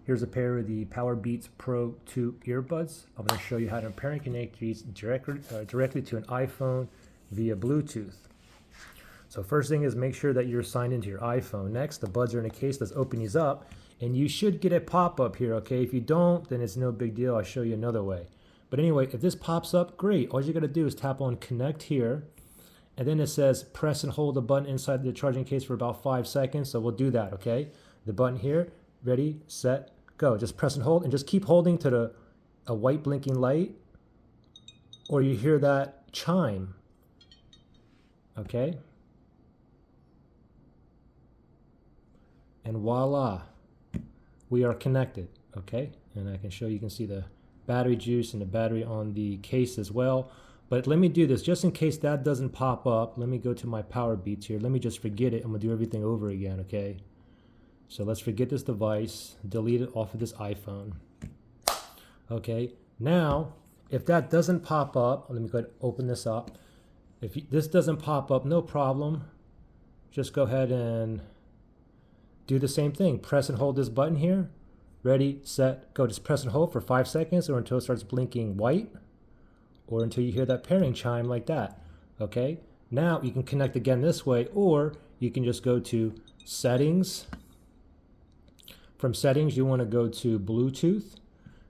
Here's a pair of the Powerbeats Pro 2 earbuds. I'm going to show you how to pair and connect these directly to an iPhone via Bluetooth. So first thing is make sure that you're signed into your iPhone. Next, the buds are in a case. Let's open these up. And you should get a pop-up here, okay? If you don't, then it's no big deal. I'll show you another way. But anyway, if this pops up, great. All you got to do is tap on Connect here. And then it says press and hold the button inside the charging case for about 5 seconds. So we'll do that, okay? The button here, ready, set, go. Just press and hold and just keep holding to a white blinking light, or you hear that chime, okay? And voila, we are connected, okay? And I can show you can see the battery juice and the battery on the case as well. But let me do this just in case that doesn't pop up. Let me go to my Powerbeats here. Let me just forget it. I'm gonna do everything over again, okay? So let's forget this device, delete it off of this iPhone. Okay, now, if that doesn't pop up, let me go ahead and open this up. If this doesn't pop up, no problem. Just go ahead and do the same thing. Press and hold this button here. Ready, set, go. Just press and hold for 5 seconds or until it starts blinking white, or until you hear that pairing chime like that. Okay, now you can connect again this way, or you can just go to settings. From settings, you want to go to Bluetooth.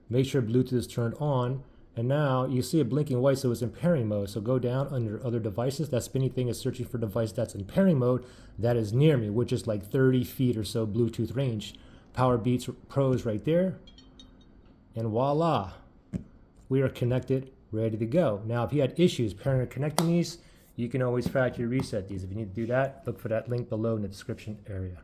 Make sure Bluetooth is turned on. And now you see it blinking white, so it's in pairing mode. So go down under other devices. That spinny thing is searching for a device that's in pairing mode that is near me, which is like 30 feet or so Bluetooth range. Powerbeats Pro is right there. And voila, we are connected, ready to go. Now, if you had issues pairing or connecting these, you can always factory reset these. If you need to do that, look for that link below in the description area.